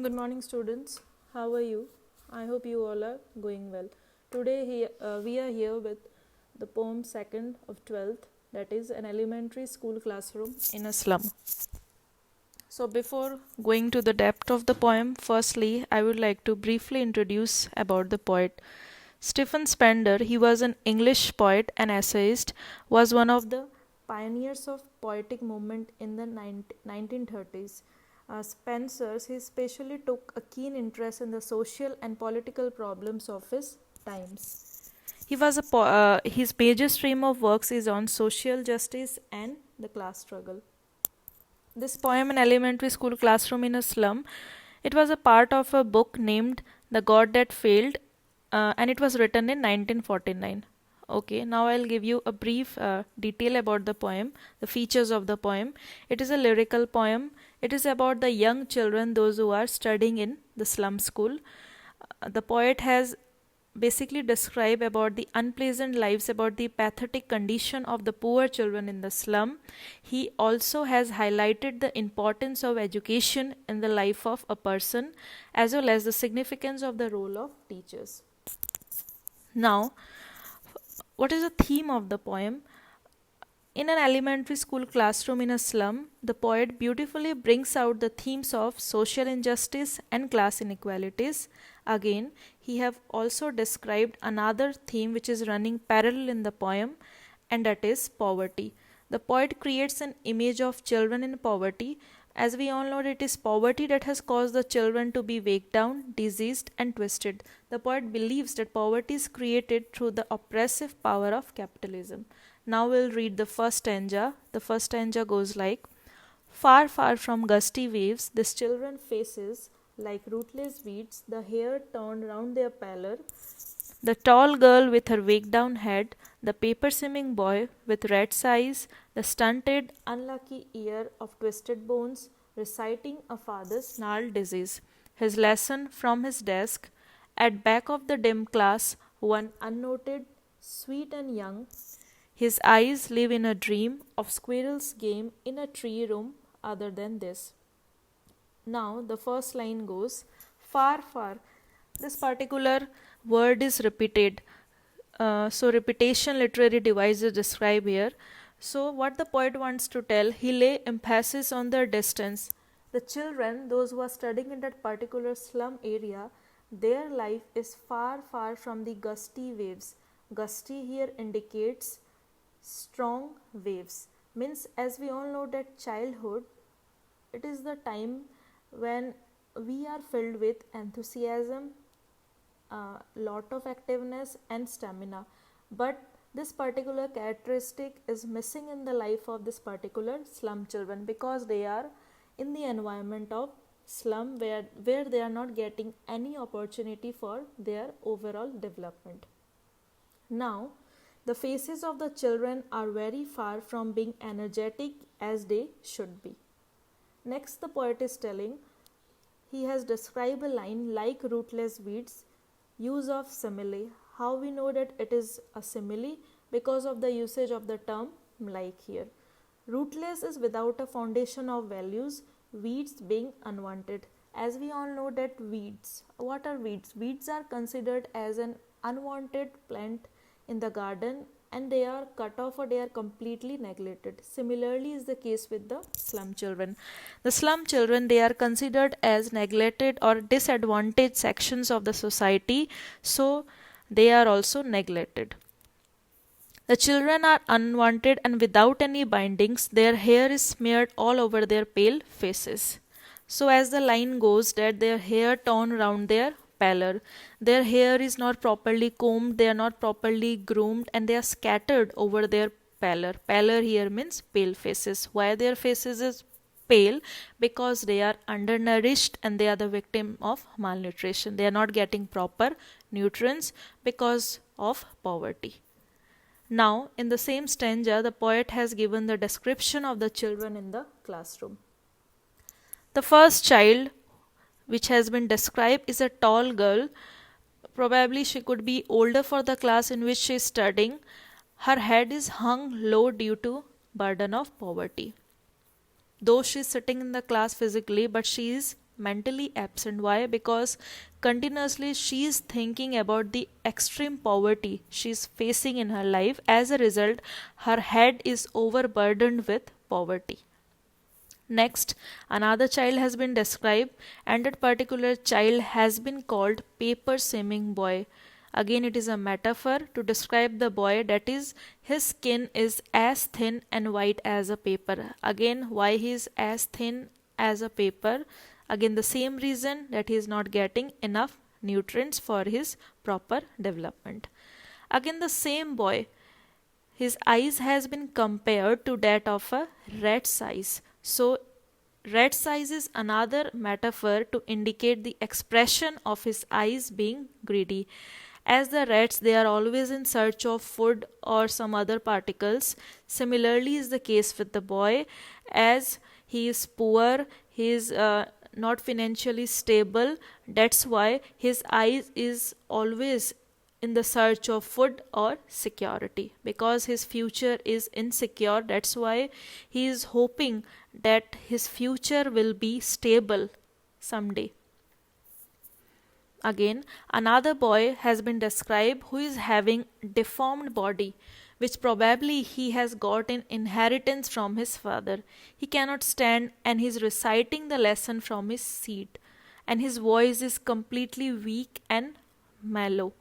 Good morning, students. How are you? I hope you all are going well. Today, we are here with the poem second of 12th, that is, an elementary school classroom in a slum. So, before going to the depth of the poem, firstly, I would like to briefly introduce about the poet. Stephen Spender, he was an English poet and essayist, was one of the pioneers of poetic movement in the 1930s. Spencer's, he especially took a keen interest in the social and political problems of his times. His major stream of works is on social justice and the class struggle. This poem, An Elementary School Classroom in a Slum, it was a part of a book named The God That Failed, and it was written in 1949. Okay, now I'll give you a brief detail about the poem, the features of the poem. It is a lyrical poem. It is about the young children, those who are studying in the slum school. The poet has basically described about the unpleasant lives, about the pathetic condition of the poor children in the slum. He also has highlighted the importance of education in the life of a person, as well as the significance of the role of teachers. Now, what is the theme of the poem? In an elementary school classroom in a slum, the poet beautifully brings out the themes of social injustice and class inequalities. Again, he have also described another theme which is running parallel in the poem, and that is poverty. The poet creates an image of children in poverty. As we all know, it is poverty that has caused the children to be weighed down, diseased, and twisted. The poet believes that poverty is created through the oppressive power of capitalism. Now we'll read the first stanza. The first stanza goes like, far, far from gusty waves, these children faces like rootless weeds, the hair turned round their pallor, the tall girl with her wig down head, the paper simming boy with red eyes, the stunted, unlucky ear of twisted bones, reciting a father's gnarled disease. His lesson from his desk, at back of the dim class, one unnoted, sweet and young. His eyes live in a dream of squirrel's game in a tree room other than this. Now the first line goes, far, far. This particular word is repeated. So repetition literary device is described here. So what the poet wants to tell, he lay emphasis on the distance. The children, those who are studying in that particular slum area, their life is far, far from the gusty waves. Gusty here indicates strong waves. Means, as we all know that childhood, it is the time when we are filled with enthusiasm, lot of activeness and stamina, but this particular characteristic is missing in the life of this particular slum children, because they are in the environment of slum where they are not getting any opportunity for their overall development. Now the faces of the children are very far from being energetic as they should be. Next, the poet is telling, he has described a line like rootless weeds, use of simile. How we know that it is a simile? Because of the usage of the term like here. Rootless is without a foundation of values, weeds being unwanted. As we all know that weeds, what are weeds? Weeds are considered as an unwanted plant in the garden, and they are cut off or they are completely neglected. Similarly is the case with the slum children. The slum children, they are considered as neglected or disadvantaged sections of the society, so they are also neglected. The children are unwanted and without any bindings, their hair is smeared all over their pale faces. So as the line goes, that their hair torn round their pallor. Their hair is not properly combed, they are not properly groomed, and they are scattered over their pallor. Pallor here means pale faces. Why their faces is pale? Because they are undernourished and they are the victim of malnutrition. They are not getting proper nutrients because of poverty. Now, in the same stanza, the poet has given the description of the children in the classroom. The first child which has been described is a tall girl. Probably she could be older for the class in which she is studying. Her head is hung low due to burden of poverty. Though she is sitting in the class physically, but she is mentally absent. Why? Because continuously she is thinking about the extreme poverty she is facing in her life. As a result, her head is overburdened with poverty. Next, another child has been described, and that particular child has been called paper swimming boy. Again, it is a metaphor to describe the boy, that is, his skin is as thin and white as a paper. Again, why he is as thin as a paper? Again, the same reason, that he is not getting enough nutrients for his proper development. Again, the same boy, his eyes has been compared to that of a rat size. So rat size is another metaphor to indicate the expression of his eyes being greedy. As the rats, they are always in search of food or some other particles. Similarly is the case with the boy. As he is poor, he is not financially stable. That's why his eyes is always in the search of food or security, because his future is insecure. That's why he is hoping that his future will be stable someday. Again, another boy has been described who is having deformed body, which probably he has got in inheritance from his father. He cannot stand and he is reciting the lesson from his seat, and his voice is completely weak and mellow.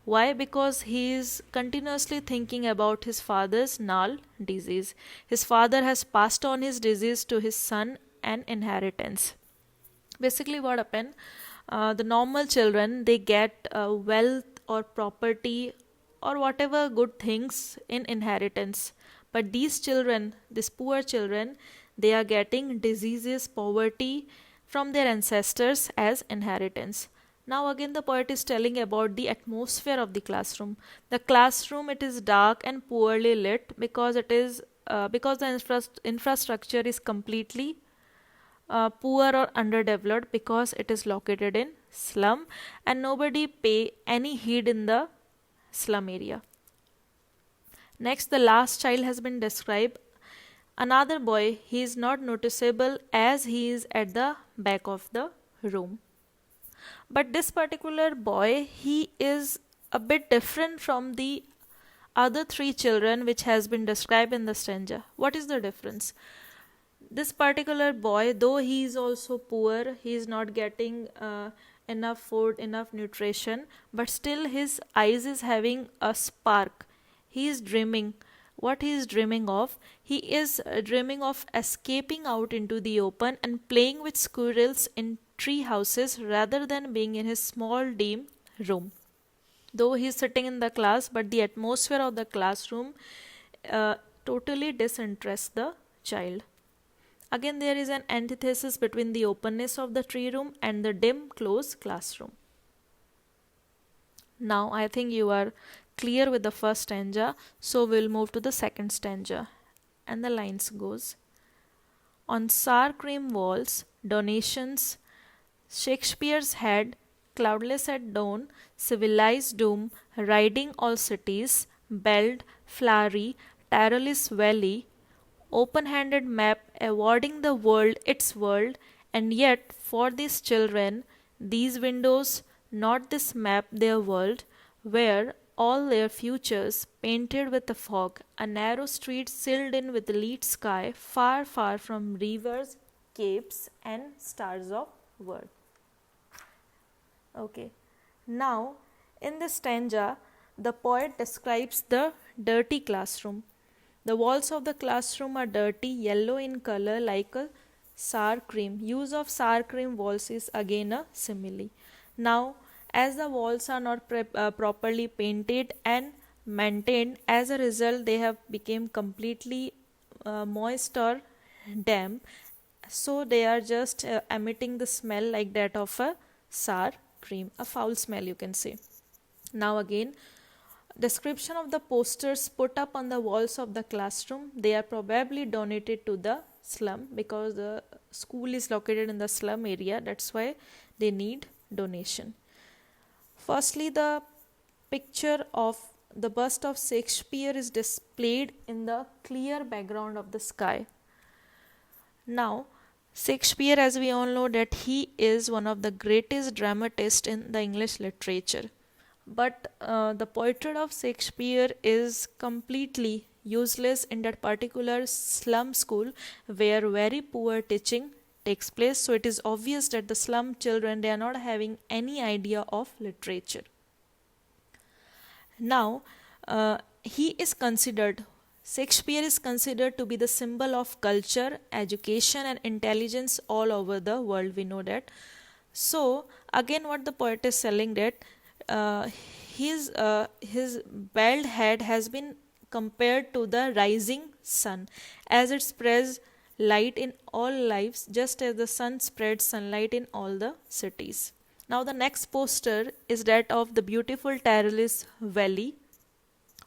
Why? Because he is continuously thinking about his father's null disease. His father has passed on his disease to his son and inheritance. Basically, what happened? The normal children, they get wealth or property or whatever good things in inheritance. But these poor children, they are getting diseases, poverty from their ancestors as inheritance. Now again the poet is telling about the atmosphere of the classroom. The classroom, it is dark and poorly lit because the infrastructure is completely poor or underdeveloped, because it is located in slum and nobody pay any heed in the slum area. Next, the last child has been described. Another boy, he is not noticeable as he is at the back of the room. But this particular boy, he is a bit different from the other three children which has been described in the stanza. What is the difference? This particular boy, though he is also poor, he is not getting enough food, enough nutrition, but still his eyes is having a spark. He is dreaming. What he is dreaming of? He is dreaming of escaping out into the open and playing with squirrels in tree houses rather than being in his small dim room. Though he is sitting in the class, but the atmosphere of the classroom totally disinterests the child. Again, there is an antithesis between the openness of the tree room and the dim, closed classroom. Now, I think you are clear with the first stanza, so we'll move to the second stanza. And the lines goes: on sour cream walls, donations, Shakespeare's head, cloudless at dawn, civilized doom, riding all cities, belled, flowery, tireless valley, open-handed map awarding the world its world, and yet for these children, these windows, not this map their world, where all their futures painted with the fog, a narrow street sealed in with the lead sky, far, far from rivers, capes, and stars of world. Okay, now in this stanza, the poet describes the dirty classroom. The walls of the classroom are dirty, yellow in color like a sour cream. Use of sour cream walls is again a simile. Now, as the walls are not properly painted and maintained, as a result they have become completely moist or damp. So they are just emitting the smell like that of a sour cream, a foul smell you can say. Now again, description of the posters put up on the walls of the classroom. They are probably donated to the slum because the school is located in the slum area. That's why they need donation. Firstly, the picture of the bust of Shakespeare is displayed in the clear background of the sky. Now, Shakespeare, as we all know, that he is one of the greatest dramatists in the English literature. But the portrait of Shakespeare is completely useless in that particular slum school where very poor teaching takes place. So it is obvious that the slum children, they are not having any idea of literature. Now, he is considered, Shakespeare is considered to be the symbol of culture, education, and intelligence all over the world. We know that. So, again, what the poet is telling that uh, his bald head has been compared to the rising sun, as it spreads light in all lives, just as the sun spreads sunlight in all the cities. Now, the next poster is that of the beautiful Tyrolese Valley,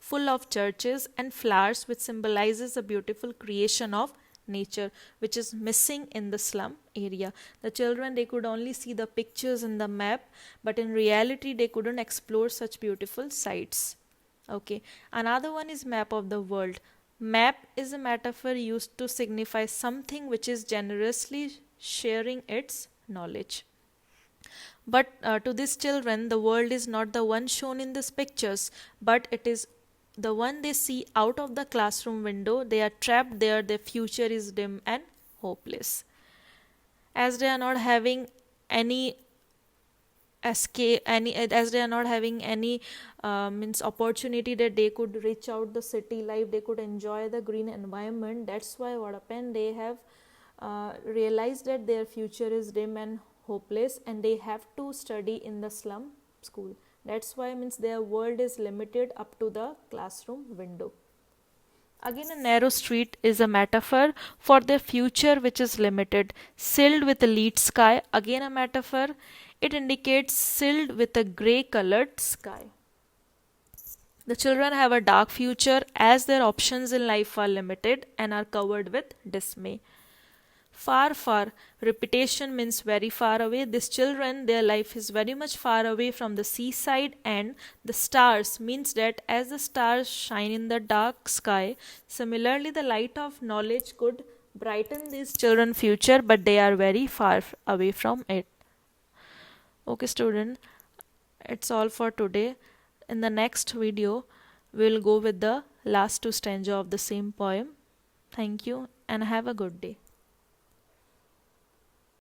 full of churches and flowers, which symbolizes the beautiful creation of nature, which is missing in the slum area. The children, they could only see the pictures in the map, but in reality they couldn't explore such beautiful sights. Okay, another one is map of the world. Map is a metaphor used to signify something which is generously sharing its knowledge. But to these children, the world is not the one shown in these pictures, but it is the one they see out of the classroom window. They are trapped there, their future is dim and hopeless. As they are not having any escape, as they are not having any means opportunity that they could reach out the city life, they could enjoy the green environment. That's why what happened, they have realized that their future is dim and hopeless, and they have to study in the slum school. That's why means their world is limited up to the classroom window. Again, a narrow street is a metaphor for their future which is limited. Sealed with a lead sky, again a metaphor. It indicates sealed with a grey colored sky. The children have a dark future as their options in life are limited and are covered with dismay. Far, far. Repetition means very far away. These children, their life is very much far away from the seaside, and the stars means that as the stars shine in the dark sky, similarly the light of knowledge could brighten these children's future, but they are very far away from it. Okay, student, it's all for today. In the next video, we'll go with the last two stanza of the same poem. Thank you and have a good day.